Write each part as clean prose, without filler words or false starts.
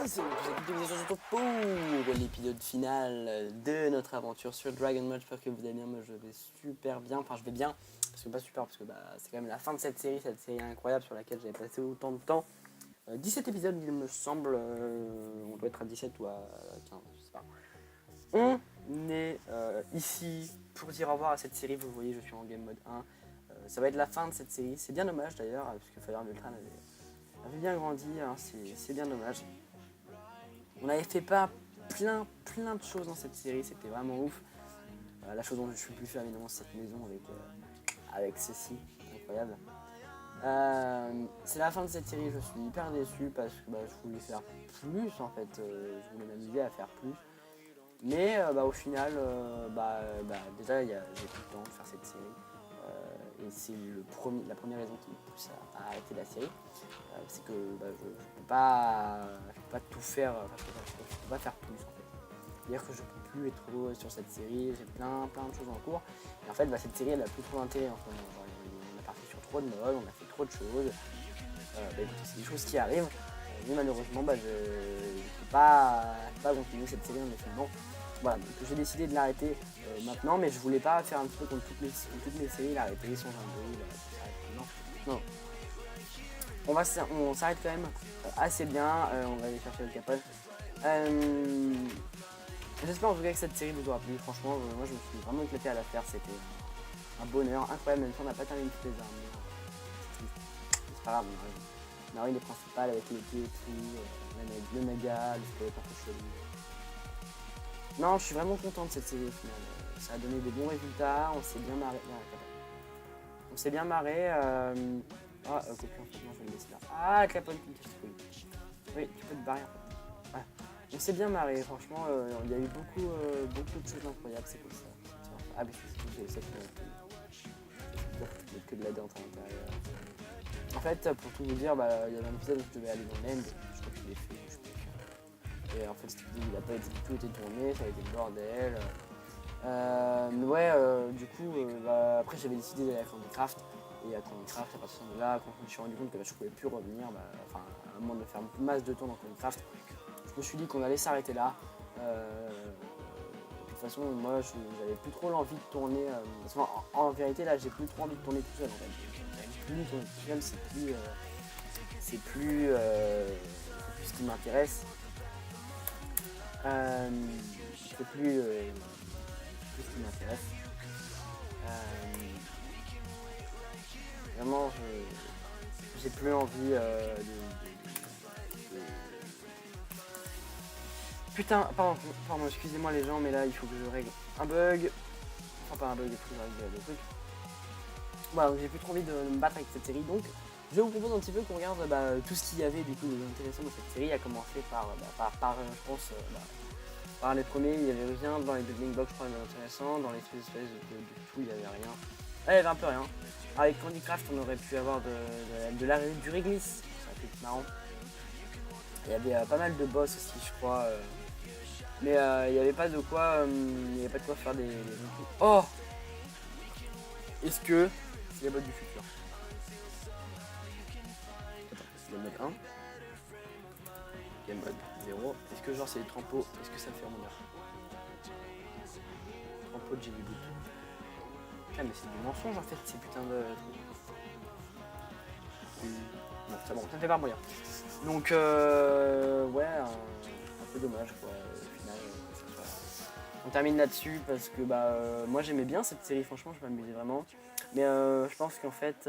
C'est l'épisode se retrouve pour l'épisode final de notre aventure sur Dragon Ball. J'espère que vous allez bien. Moi je vais super bien, enfin je vais bien, parce que pas super, parce que c'est quand même la fin de cette série incroyable sur laquelle j'avais passé autant de temps. 17 épisodes il me semble, on doit être à 17 ou à 15, je sais pas. On est ici pour dire au revoir à cette série. Vous le voyez, je suis en game mode 1. Ça va être la fin de cette série, c'est bien dommage d'ailleurs, parce que Fire Emblem Ultra avait bien grandi, hein, c'est bien dommage. On avait fait pas plein de choses dans cette série, c'était vraiment ouf. La chose dont je suis plus fier évidemment, c'est cette maison avec ceci, incroyable. C'est la fin de cette série, je suis hyper déçu parce que je voulais faire plus en fait, je voulais m'amuser à faire plus. Mais au final, déjà j'ai plus le temps de faire cette série. Et c'est la première raison qui me pousse à arrêter la série. C'est que je peux pas tout faire, je peux pas faire plus en fait. C'est-à-dire que je peux plus être trop sur cette série, j'ai plein de choses en cours. Et en fait cette série elle a plus trop d'intérêt en ce moment. On est parti sur trop de modes, on a fait trop de choses. Écoutez, c'est des choses qui arrivent. Mais malheureusement je peux pas continuer cette série en définitivement. Voilà, donc j'ai décidé de l'arrêter maintenant, mais je voulais pas faire un petit peu comme toutes mes séries, l'arrêter sans un bruit, non. On s'arrête quand même assez bien, on va aller chercher le capot. J'espère en tout cas que cette série vous aura plu, franchement, moi je me suis vraiment éclaté à la faire, c'était un bonheur incroyable, même si on n'a pas terminé toutes les armes. C'est pas grave, on arrive les principales avec l'épée et tout, le méga, le squelette un peu chelou. Non, je suis vraiment content de cette série au final. Ça a donné des bons résultats, on s'est bien marré. Copion, je vais le laisser là. Ah, Clapon, oui, tu peux te barrer en fait. Ouais. On s'est bien marré, franchement, il y a eu beaucoup de choses incroyables, c'est cool ça. Ah, mais c'est que de la dente à l'intérieur. En fait, pour tout vous dire, il y avait un épisode où je devais aller dans l'end, je crois que je l'ai fait. Et en fait, cet épisode, il n'a pas tout été tourné, ça a été le bordel. Du coup, après j'avais décidé d'aller à Candycraft. Et à Candycraft, à partir de là, quand je me suis rendu compte que je ne pouvais plus revenir, à un moment de faire masse de temps dans Candycraft, je me suis dit qu'on allait s'arrêter là. De toute façon, moi, j'avais plus trop l'envie de tourner. En vérité, là, j'ai plus trop envie de tourner tout seul. En fait. Plus tourner tout seul, c'est plus ce qui m'intéresse. C'est plus ce qui m'intéresse. Vraiment, j'ai plus envie de... Putain, pardon, excusez-moi les gens, mais là il faut que je règle un bug. Enfin pas un bug, il faut que je règle le truc. Voilà, donc j'ai plus trop envie de me battre avec cette série, donc je vous propose un petit peu qu'on regarde tout ce qu'il y avait du coup d'intéressant dans cette série, à commencer par je pense, par les premiers, il n'y avait rien dans les building blocks, je crois, d'intéressant, dans les espèces de tout, il n'y avait rien. Là, il y avait un peu rien. Avec Candycraft, on aurait pu avoir du réglisse, ça aurait pu être marrant. Il y avait pas mal de boss aussi, je crois. Mais il n'y avait pas de quoi faire des... Oh! Est-ce que c'est les bots du futur? Attends, game mode 1. Game mode 0. Est-ce que genre c'est des trampos? Est-ce que ça fait mon heure? Trampos de Jelly Boot. Ah mais c'est du mensonge en fait ces putains de trucs. Non, c'est bon, ça me fait pas moyen. Donc un peu dommage quoi au final. On termine là-dessus parce que moi j'aimais bien cette série, franchement je m'amusais vraiment. Mais je pense qu'en fait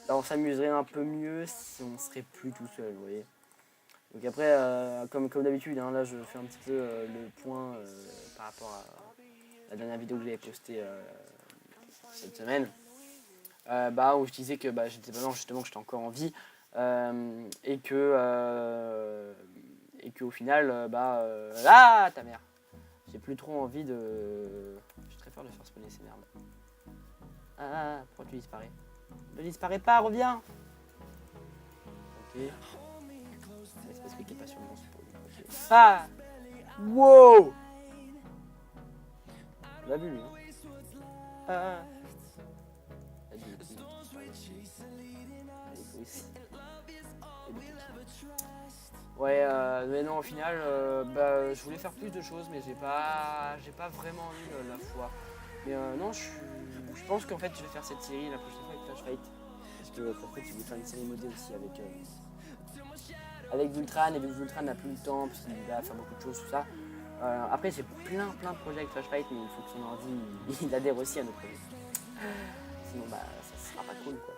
on s'amuserait un peu mieux si on serait plus tout seul, vous voyez. Donc après, comme d'habitude, là je fais un petit peu le point par rapport à la dernière vidéo que j'avais postée cette semaine. Où je disais que j'étais justement que j'étais encore en vie et que au final ta mère, j'ai plus trop envie de... Je suis très fort de faire spawner ces merdes. Ah, pourquoi tu disparais? Ne disparais pas, reviens. Ok. C'est parce que t'es pas sur mon spawn. Okay. Ah. Wow. On l'a vu lui, hein. Ah. les polices. Et beaucoup de ouais, mais non, au final, je voulais faire plus de choses, mais j'ai pas vraiment eu la foi. Mais non, je pense qu'en fait, je vais faire cette série la prochaine fois avec Flash Fight. Parce que Flash Fight, je vais faire une série modée aussi avec Vultran, et vu que Vultran n'a plus le temps, parce qu'il va faire beaucoup de choses, tout ça. Après, j'ai plein de projets avec Flash Fight, mais il faut que son ordi il adhère aussi à nos projets. Sinon, ça sera pas cool, quoi.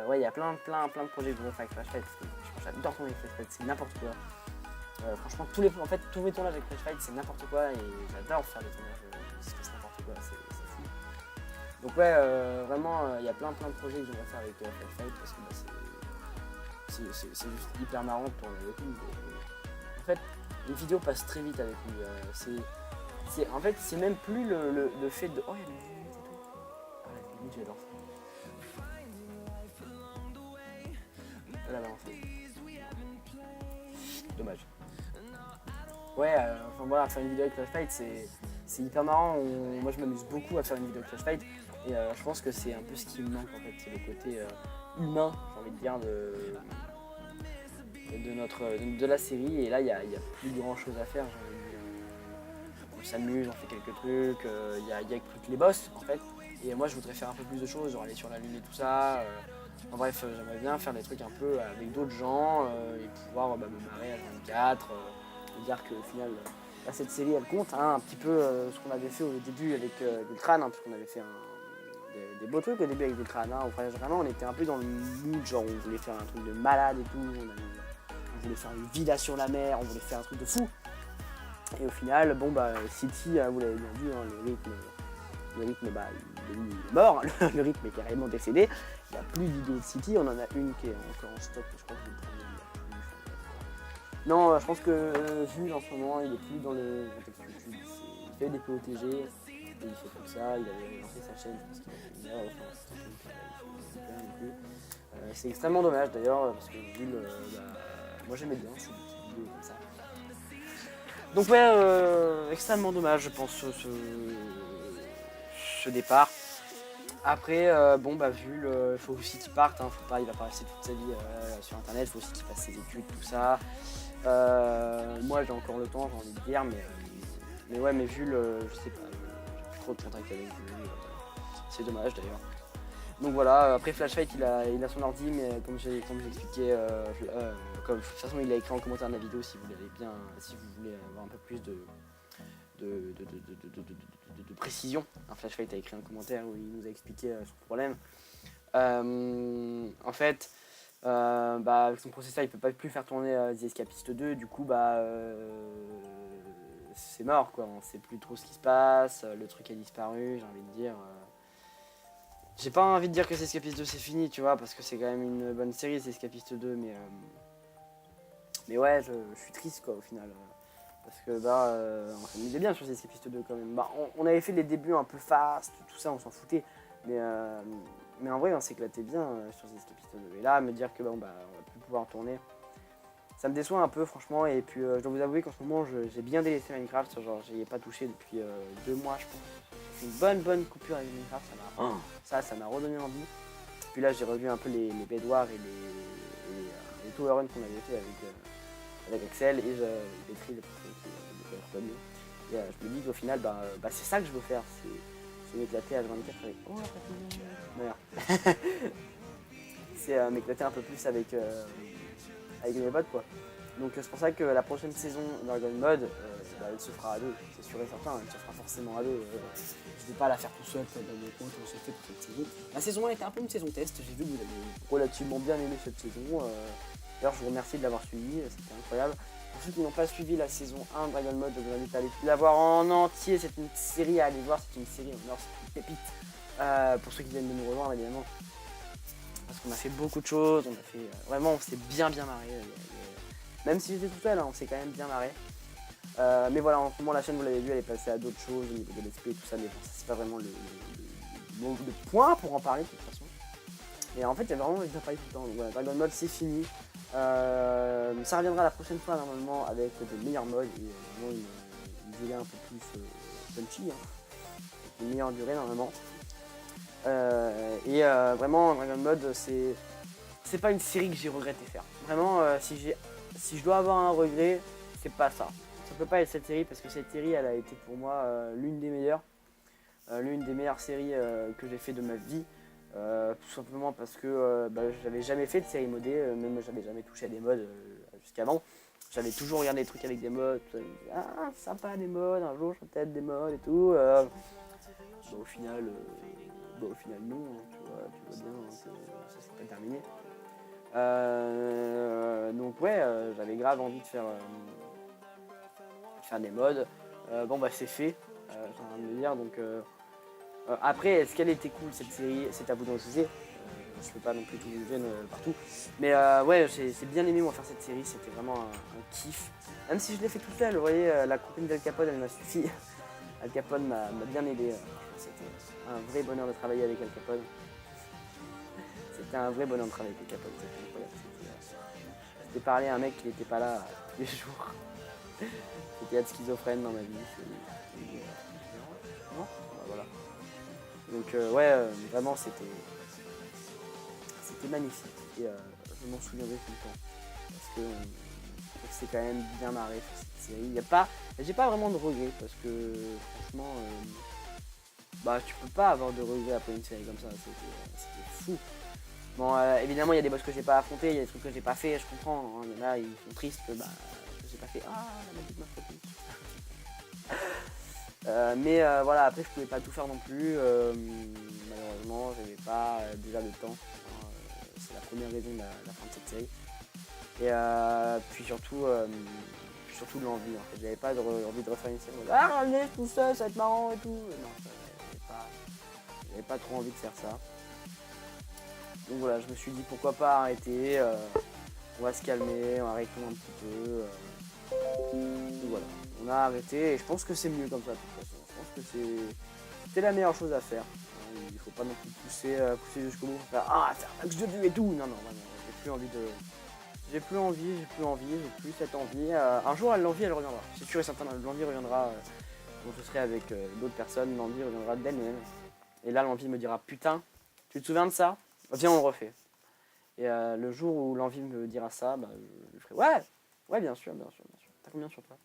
Ouais, il y a plein de projets que je voudrais faire avec Flash Fight, parce que j'adore tourner avec Flash Fight, c'est n'importe quoi. Franchement, tous mes tournages avec Flash Fight, c'est n'importe quoi, et j'adore faire des tournages, c'est n'importe quoi, c'est fou. Donc ouais, vraiment, il y a plein de projets que j'aimerais faire avec Flash Fight, parce que c'est juste hyper marrant de tourner avec lui. En fait, une vidéo passe très vite avec lui. En fait, c'est même plus le fait de... Oh, il y a les limites et tout. Ah, les limites, j'adore ça. Elle a balancé. Dommage. Ouais, enfin voilà, faire une vidéo avec Flash Fight, c'est hyper marrant. Moi, je m'amuse beaucoup à faire une vidéo avec Flash Fight. Et je pense que c'est un peu ce qui me manque, en fait. C'est le côté humain, j'ai envie de dire, de la série. Et là, il y a plus grand chose à faire. On s'amuse, on fait quelques trucs. Il y a que les boss, en fait. Et moi, je voudrais faire un peu plus de choses, genre aller sur la lune et tout ça. En bref, j'aimerais bien faire des trucs un peu avec d'autres gens et pouvoir me marrer à 24. Et dire qu'au final, cette série, elle compte. Hein, un petit peu ce qu'on avait fait au début avec Vultran, parce qu'on avait fait des beaux trucs au début avec Vultran. Vraiment, on était un peu dans le mood, genre on voulait faire un truc de malade et tout. On voulait faire une villa sur la mer, on voulait faire un truc de fou. Et au final, City, vous l'avez bien vu, hein, le rythme, il est mort, le rythme est carrément décédé. Il n'y a plus d'idées de City, on en a une qui est encore en stock, je crois que je vais le prendre. Non, je pense que Jules en ce moment, il est plus dans le contexte YouTube. Il fait des POTG, et il fait comme ça, il avait lancé sa chaîne parce qu'il a fait une erreur, c'est extrêmement dommage d'ailleurs, parce que Jules, moi j'aimais bien ces petites vidéos comme ça. Donc ouais, extrêmement dommage, je pense, ce départ. Après, Jules, il faut aussi qu'il parte, hein, il va pas rester toute sa vie sur internet, il faut aussi qu'il fasse ses études, tout ça. Moi j'ai encore le temps, j'ai envie de dire, mais Jules, je sais pas, j'ai plus trop de contact avec Jules, c'est dommage d'ailleurs. Donc voilà, après Flash Fight il a son ordi, mais comme j'expliquais, de toute façon il a écrit en commentaire de la vidéo si vous voulez avoir un peu plus de précision. Un Flash Fight a écrit un commentaire où il nous a expliqué son problème. En fait, avec son processeur il peut pas plus faire tourner The Escapist 2, du coup c'est mort quoi, on sait plus trop ce qui se passe, le truc a disparu, j'ai envie de dire. J'ai pas envie de dire que The Escapist 2 c'est fini, tu vois, parce que c'est quand même une bonne série, The Escapist 2, mais ouais, je suis triste quoi au final. Parce que on s'amusait bien sur The Escapist 2 quand même. On avait fait les débuts un peu fast, tout ça, on s'en foutait. Mais en vrai, on s'éclatait bien sur The Escapist 2. Et là, me dire que on va plus pouvoir tourner, ça me déçoit un peu franchement. Et puis je dois vous avouer qu'en ce moment, j'ai bien délaissé Minecraft. Genre, j'y ai pas touché depuis 2 mois, je pense. Une bonne coupure avec Minecraft, ça m'a redonné envie. Puis là j'ai revu un peu les bedwars et les tower runs qu'on avait fait avec Axel et Petri, les personnes qui et je me dis qu'au final c'est ça que je veux faire, c'est m'éclater à 24 avec c'est m'éclater un peu plus avec mes potes quoi. Donc c'est pour ça que la prochaine saison Dragon Mode elle se fera à deux, c'est sûr et certain, elle se fera forcément à deux. Je ne vais pas la faire tout seul dans mon compte, on s'est fait pour cette saison. La saison 1 était un peu une saison test, j'ai vu que vous avez relativement bien aimé cette saison. D'ailleurs je vous remercie de l'avoir suivi, c'était incroyable. Pour ceux qui n'ont pas suivi la saison 1 Dragon Mode, je vous invite à aller la voir en entier, c'est une série à aller voir, c'est une série en or, c'est une pépite. Pour ceux qui viennent de nous rejoindre évidemment. Parce qu'on a fait beaucoup de choses, vraiment on s'est bien marré. Même si j'étais tout seul, on s'est quand même bien marré. Mais voilà, en ce moment la chaîne, vous l'avez vu, elle est passée à d'autres choses au niveau de l'esprit et tout ça, mais bon, ça c'est pas vraiment le point pour en parler de toute façon. Et en fait, j'avais vraiment envie de parler tout le temps. Donc voilà, Dragon Mode c'est fini. Ça reviendra la prochaine fois normalement avec de meilleurs modes et vraiment une durée un peu plus punchy, une meilleure durée normalement. Vraiment Dragon Mode c'est c'est pas une série que j'ai regretté faire. Vraiment, si je dois avoir un regret, c'est pas ça. Ça peut pas être cette série parce que cette série, elle a été pour moi l'une des meilleures séries que j'ai fait de ma vie. Tout simplement parce que j'avais jamais fait de série modée, même j'avais jamais touché à des modes jusqu'avant. J'avais toujours regardé des trucs avec des modes, ah sympa des modes, un jour je ferai peut-être des modes et tout. Au final non, hein, tu vois bien hein, que ça s'est pas terminé. Donc ouais, j'avais grave envie de faire des modes. C'est fait, j'ai envie de me dire. Donc après, est-ce qu'elle était cool cette série? C'est à vous d'en juger. Je peux pas non plus tout juger partout. Mais ouais, j'ai bien aimé moi faire cette série. C'était vraiment un kiff. Même si je l'ai fait toute seule, vous voyez, la copine d'Al Capone, elle m'a suffi. Al Capone m'a bien aidé. C'était un vrai bonheur de travailler avec Al Capone. C'était un vrai bonheur de travailler avec Al Capone. C'était parler à un mec qui n'était pas là tous les jours. C'était être schizophrène dans ma vie. Non, voilà. Donc vraiment c'était magnifique et je m'en souviendrai tout le temps parce que on s'est quand même bien marré sur cette série. J'ai pas vraiment de regrets parce que franchement tu peux pas avoir de regrets après une série comme ça, c'était fou. Bon évidemment il y a des boss que j'ai pas affrontés, il y a des trucs que j'ai pas fait, je comprends, hein. Il y en a ils sont tristes que j'ai pas fait. Ah la magie de ma copine. Mais voilà, après je pouvais pas tout faire non plus, malheureusement j'avais pas déjà le temps, c'est la première raison de la fin de cette série. Et puis surtout l'envie en fait, j'avais pas envie de refaire une série, revenez tout seul, ça va être marrant et tout, non, j'avais pas trop envie de faire ça. Donc voilà, je me suis dit pourquoi pas arrêter, on va se calmer, on va arrêter un petit peu, donc voilà. On a arrêté et je pense que c'est mieux comme ça de toute façon. Je pense que c'était la meilleure chose à faire. Il faut pas non plus pousser jusqu'au bout pour faire c'est un max de vues et tout. Non, j'ai plus cette envie. Un jour l'envie elle reviendra. C'est sûr et certain, l'envie reviendra quand je serai avec d'autres personnes, l'envie reviendra d'elle-même. Et là l'envie me dira putain, tu te souviens de ça? Viens on le refait. Et le jour où l'envie me dira ça, je ferai ouais bien sûr. T'as combien sur toi?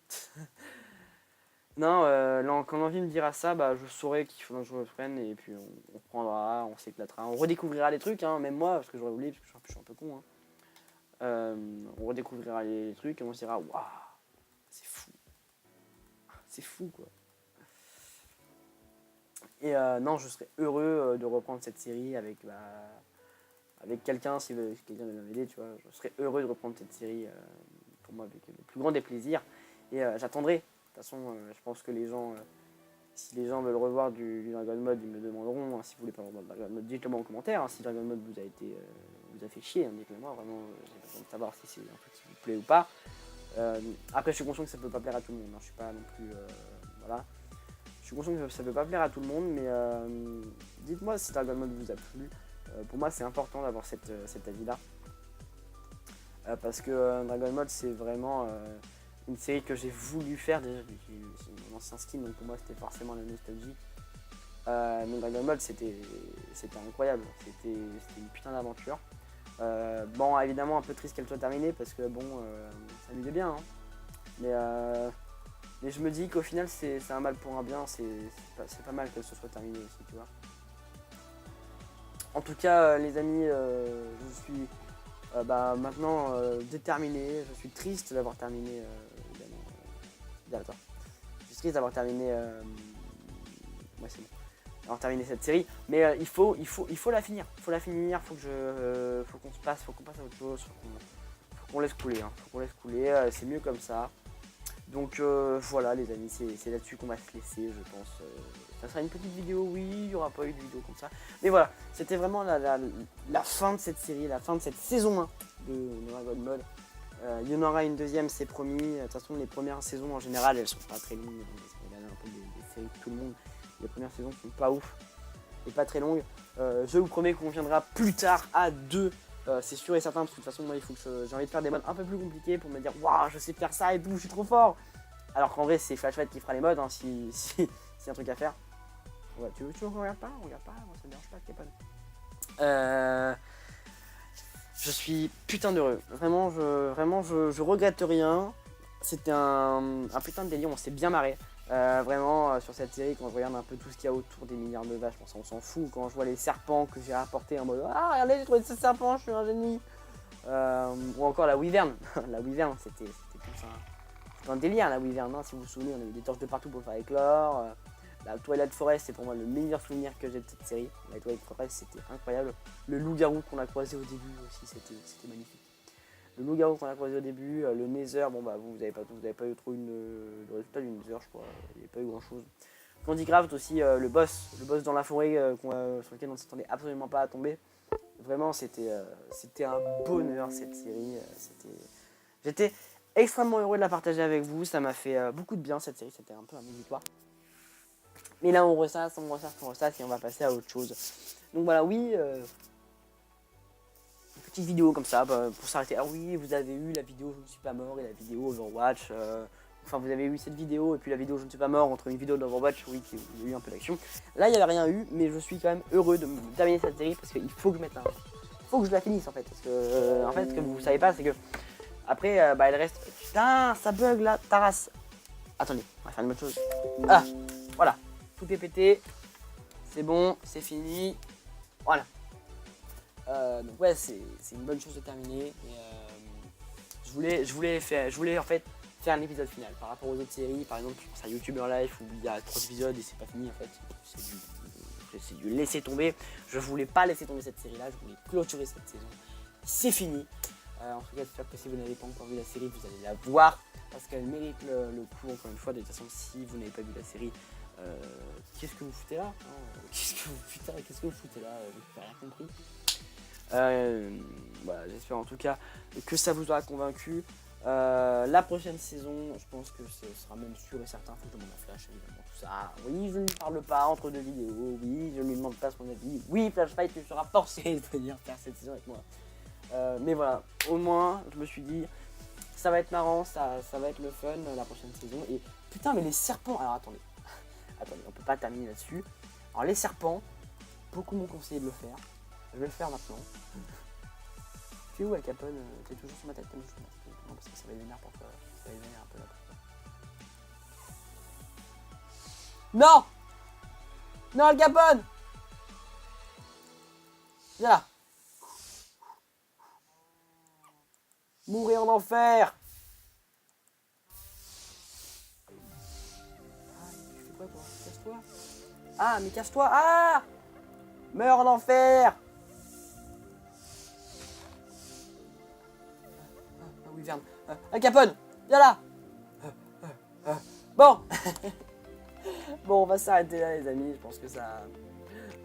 Non, quand l'envie me dira ça, je saurai qu'il faudra que je reprenne et puis on reprendra, on s'éclatera, on redécouvrira les trucs, hein, même moi, parce que j'aurais oublié, parce que je suis un peu con. Hein. On redécouvrira les trucs et on se dira waouh, c'est fou quoi. Et non, je serais heureux de reprendre cette série avec quelqu'un, si quelqu'un veut m'aider, tu vois, je serais heureux de reprendre cette série pour moi avec le plus grand des plaisirs et j'attendrai. De toute façon, je pense que les gens, si les gens veulent revoir du Dragon Mode, ils me demanderont. Hein, si vous voulez pas revoir de Dragon Mode, dites-le moi en commentaire. Hein, si Dragon Mode vous a fait chier, hein, dites-le moi. Vraiment, j'ai besoin de savoir si c'est un truc qui vous plaît ou pas. Après, je suis conscient que ça peut pas plaire à tout le monde. Hein, je suis pas non plus, voilà. Je suis conscient que ça peut pas plaire à tout le monde, mais dites-moi si Dragon Mode vous a plu. Pour moi, c'est important d'avoir cet avis-là, parce que Dragon Mode, c'est vraiment une série que j'ai voulu faire déjà, c'est mon ancien skin, donc pour moi c'était forcément la nostalgie. Mais Dragon Ball c'était incroyable, c'était une putain d'aventure. Bon évidemment un peu triste qu'elle soit terminée parce que bon ça lui est bien, hein. Mais je me dis qu'au final c'est un mal pour un bien, c'est pas mal qu'elle se soit terminée aussi, tu vois. En tout cas les amis, je suis maintenant déterminé, je suis triste d'avoir terminé Attends. Je suis triste d'avoir terminé c'est bon. D'avoir terminé cette série, mais il faut la finir. Faut qu'on passe à autre chose, faut qu'on laisse couler, hein. Faut qu'on laisse couler, c'est mieux comme ça. Donc voilà les amis, c'est là-dessus qu'on va se laisser, je pense. Ça sera une petite vidéo, oui, il n'y aura pas eu de vidéo comme ça. Mais voilà, c'était vraiment la fin de cette série, la fin de cette saison 1 de Dragon Ball. Il y en aura une deuxième, c'est promis. De toute façon, les premières saisons en général, elles sont pas très longues. Regardez un peu des séries de tout le monde. Les premières saisons sont pas ouf et pas très longues. Je vous promets qu'on viendra plus tard à 2. C'est sûr et certain, parce que de toute façon, moi, il faut que j'ai envie de faire des modes un peu plus compliqués pour me dire waouh, je sais faire ça et tout, je suis trop fort. Alors qu'en vrai, c'est Flashfight qui fera les modes, hein, si y a un truc à faire. Ouais, tu regardes pas, moi ça me dérange pas, Capone. Je suis putain d'heureux. Vraiment, je regrette rien. C'était un putain de délire, on s'est bien marré. Vraiment, sur cette série, quand je regarde un peu tout ce qu'il y a autour des milliards de vaches, on s'en fout. Quand je vois les serpents que j'ai rapportés en mode ah, regardez, j'ai trouvé ce serpent, je suis un génie. Ou encore la wyvern. La wyvern, c'était un délire, la wyvern. Hein. Si vous vous souvenez, on a eu des torches de partout pour le faire éclore. La Twilight Forest, c'est pour moi le meilleur souvenir que j'ai de cette série. La Twilight Forest, c'était incroyable. Le loup-garou qu'on a croisé au début aussi, c'était magnifique. Le loup-garou qu'on a croisé au début, le Nether, bon bah vous avez pas eu trop le résultat du Nether, je crois. Il n'y a pas eu grand chose. Candycraft aussi, le boss dans la forêt sur lequel on ne s'attendait absolument pas à tomber. Vraiment, c'était un bonheur cette série. J'étais extrêmement heureux de la partager avec vous. Ça m'a fait beaucoup de bien cette série. C'était un peu un mini-histoire. Mais là, on ressasse et on va passer à autre chose. Donc voilà, oui, une petite vidéo comme ça pour s'arrêter. Ah oui, vous avez eu la vidéo Je ne suis pas mort et la vidéo Overwatch. Enfin, vous avez eu cette vidéo et puis la vidéo Je ne suis pas mort entre une vidéo d'Overwatch, oui, il y a eu un peu d'action. Là, il n'y avait rien eu, mais je suis quand même heureux de terminer cette série parce qu'il faut que je mette il faut que je la finisse en fait. Parce que, en fait, ce que vous savez pas, c'est que après, elle reste. Putain, ça bug là, ta race. Attendez, on va faire une autre chose. Ah, voilà. Tout est pété, c'est bon, c'est fini, voilà. Donc ouais, c'est une bonne chose de terminer. Et, je voulais en fait faire un épisode final par rapport aux autres séries. Par exemple, je pense à YouTuber Life où il y a 3 épisodes et c'est pas fini en fait. C'est du laisser tomber. Je voulais pas laisser tomber cette série là, je voulais clôturer cette saison. C'est fini. En tout cas, j'espère que si vous n'avez pas encore vu la série, vous allez la voir parce qu'elle mérite le coup encore une fois. De toute façon, si vous n'avez pas vu la série, qu'est-ce que vous foutez là Qu'est-ce que vous foutez là J'ai rien compris. Voilà, j'espère en tout cas que ça vous aura convaincu. La prochaine saison, je pense que ce sera même sûr et certain. Faut que je demande à Flash évidemment tout ça. Oui, je ne lui parle pas entre deux vidéos. Oui, je ne lui demande pas son avis. Oui, Flashfight, tu seras forcé de venir faire cette saison avec moi. Mais voilà, au moins, je me suis dit, ça va être marrant, ça va être le fun la prochaine saison. Et putain, mais les serpents. Alors attendez, on peut pas terminer là-dessus. Alors les serpents, beaucoup m'ont conseillé de le faire. Je vais le faire maintenant. Tu es où, Al Capone? T'es toujours sur ma tête? Non, parce que ça va être vénère pour toi. Ça va être vénère un peu là pour toi. Non! Non, Al Capone! Viens là! Mourir en enfer! Ah, tu fais quoi toi? Casse-toi! Ah, mais casse-toi! Ah! Meurs en enfer! Oui, Verne. Al Capone! Viens là! Bon! Bon, on va s'arrêter là, les amis. Je pense que ça.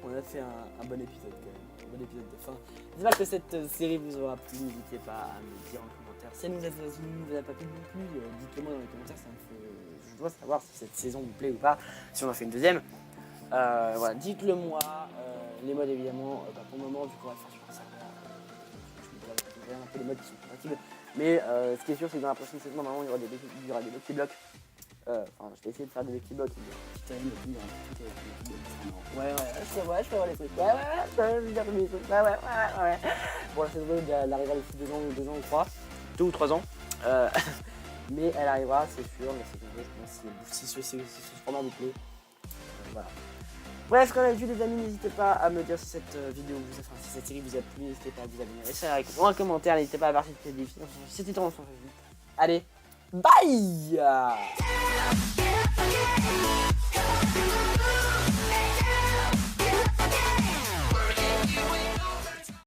On a fait un bon épisode quand même. Un bon épisode de fin. J'espère que cette série vous aura plu. N'hésitez pas à me dire en commentaire. Si elle ne vous a pas plu non plus, dites-le moi dans les commentaires. Ça me fait. Je dois savoir si cette saison vous plaît ou pas. Si on en fait une deuxième. Voilà, dites-le moi. Les modes évidemment, pour le moment, vu qu'on va le faire sur un serveur, je vais un peu les modes qui sont compatibles. Mais ce qui est sûr, c'est que dans la prochaine saison, normalement, il y aura des Lucky Blocks. Enfin, je vais essayer de faire des Lucky Blocks. Ouais, c'est vrai, je fais les trucs. Ouais, je vais des trucs. Ouais. Bon, la saison 2, elle arrivera d'ici 2 ans ou 3. 2 ou 3 ans. Mais elle arrivera, c'est sûr. La saison 2, je pense, si ce format vous plaît. Voilà. Bref, comme d'habitude les amis, n'hésitez pas à me dire si cette vidéo si cette série vous a plu, n'hésitez pas à vous abonner, laisser un commentaire, n'hésitez pas à voir si c'était tendance en Facebook. Allez, bye!